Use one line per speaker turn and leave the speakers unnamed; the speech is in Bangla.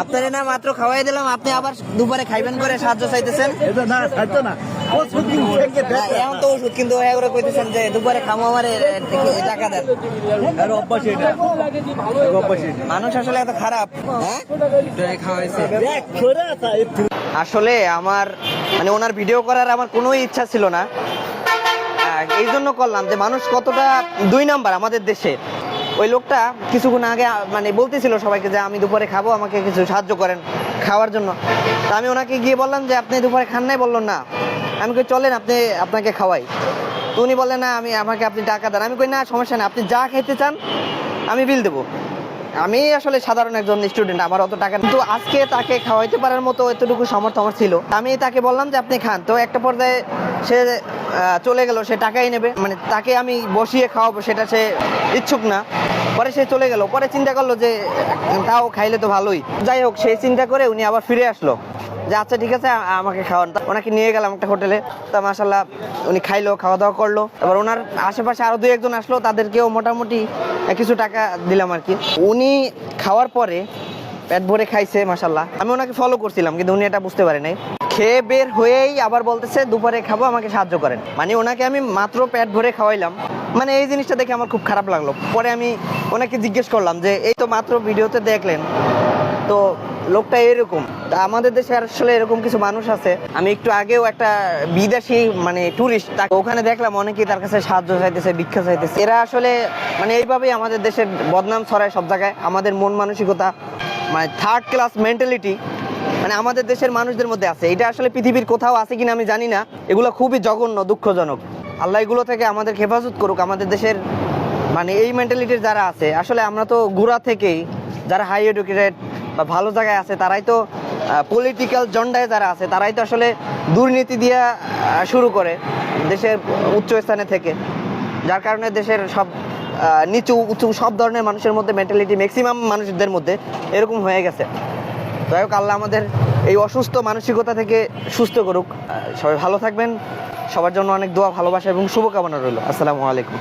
আপনারে না মাত্র খাওয়াই দিলাম, আপনি আবার দুপুরে খাইবেন করে সাহায্য চাইতেছেন। এখন তো ওষুধ, কিন্তু ওরা কইতেছেন যে দুপুরে খামো আমার টাকা দেন। মানুষ আসলে এত খারাপ। আসলে আমার মানে ওনার ভিডিও করার আমার কোনো ইচ্ছা ছিল না, এই জন্য করলাম যে মানুষ কতটা 2 নাম্বার আমাদের দেশে। ওই লোকটা কিছুক্ষণ আগে মানে বলতেছিল সবাইকে যে আমি দুপুরে খাবো, আমাকে কিছু সাহায্য করেন খাওয়ার জন্য। তা আমি ওনাকে গিয়ে বললাম যে আপনি দুপুরে খান নাই, বললো না। আমি কই চলেন আপনাকে খাওয়াই। তো উনি বললেন না, আমাকে আপনি টাকা দেন। আমি কই না সমস্যা নেই, আপনি যা খেতে চান আমি বিল দেবো। আমি আসলে সাধারণ একজন স্টুডেন্ট, আমার অত টাকা, কিন্তু আজকে তাকে খাওয়াইতে পারার মতো এতটুকু সামর্থ্য আমার ছিল। আমি তাকে বললাম যে আপনি খান। তো একটা পর্যায়ে সে চলে গেল, সে টাকাই নেবে, মানে তাকে আমি বসিয়ে খাওয়াবো সেটা সে ইচ্ছুক না। পরে সে চলে গেল, পরে চিন্তা করলো যে তাও খাইলে তো ভালোই। যাই হোক, সেই চিন্তা করে উনি আবার ফিরে আসলো যে আচ্ছা ঠিক আছে আমাকে খাওয়ান। ওনাকে নিয়ে গেলাম একটা হোটেলে। তা মাশাআল্লাহ উনি খাইলো, খাওয়া দাওয়া করলো। তারপর ওনার আশেপাশে আরো 2-1 জন আসলো, তাদেরকেও মোটামুটি কিছু টাকা দিলাম আর কি। উনি খাওয়ার পরে পেট ভরে খাইছে মাশাআল্লাহ। আমি ওনাকে ফলো করছিলাম, কিন্তু উনি এটা বুঝতে পারে নাই। খেয়ে বের হয়েই আবার বলতেছে দুপুরে খাবো, আমাকে সাহায্য করেন। মানে ওনাকে আমি মাত্র পেট ভরে খাওয়াইলাম, মানে এই জিনিসটা দেখে আমার খুব খারাপ লাগলো। পরে আমি ওনাকে জিজ্ঞেস করলাম যে এই তো মাত্র ভিডিওতে দেখলেন, তো লোকটা এরকম। তা আমাদের দেশে আসলে এরকম কিছু মানুষ আছে। আমি একটু আগেও একটা বিদেশি মানে টুরিস্ট, ওখানে দেখলাম অনেকেই তার কাছে সাহায্য চাইতেছে, ভিক্ষা চাইতেছে। এরা আসলে মানে এইভাবেই আমাদের দেশের বদনাম ছড়ায় সব জায়গায়। আমাদের মন মানসিকতা মানে 3rd ক্লাস মেন্টালিটি মানে আমাদের দেশের মানুষদের মধ্যে আছে। এটা আসলে পৃথিবীর কোথাও আছে কিনা আমি জানি না। এগুলো খুবই জঘন্য, দুঃখজনক। আল্লাহ এগুলো থেকে আমাদের হেফাজত করুক। আমাদের দেশের মানে এই মেন্টালিটির যারা আছে, আসলে আমরা তো গোড়া থেকেই যারা হাই এডুকেটেড বা ভালো জায়গায় আছে, তারাই তো পলিটিক্যাল জন্ডায় যারা আছে, তারাই তো আসলে দুর্নীতি দিয়ে শুরু করে দেশের উচ্চ স্থানে থেকে, যার কারণে দেশের সব নিচু উঁচু সব ধরনের মানুষের মধ্যে মেন্টালিটি ম্যাক্সিমাম মানুষদের মধ্যে এরকম হয়ে গেছে। যাই হোক, আল্লাহ আমাদের এই অসুস্থ মানসিকতা থেকে সুস্থ করুক। সবাই ভালো থাকবেন। সবার জন্য অনেক দোয়া, ভালোবাসা এবং শুভকামনা রইল। আসসালামু আলাইকুম।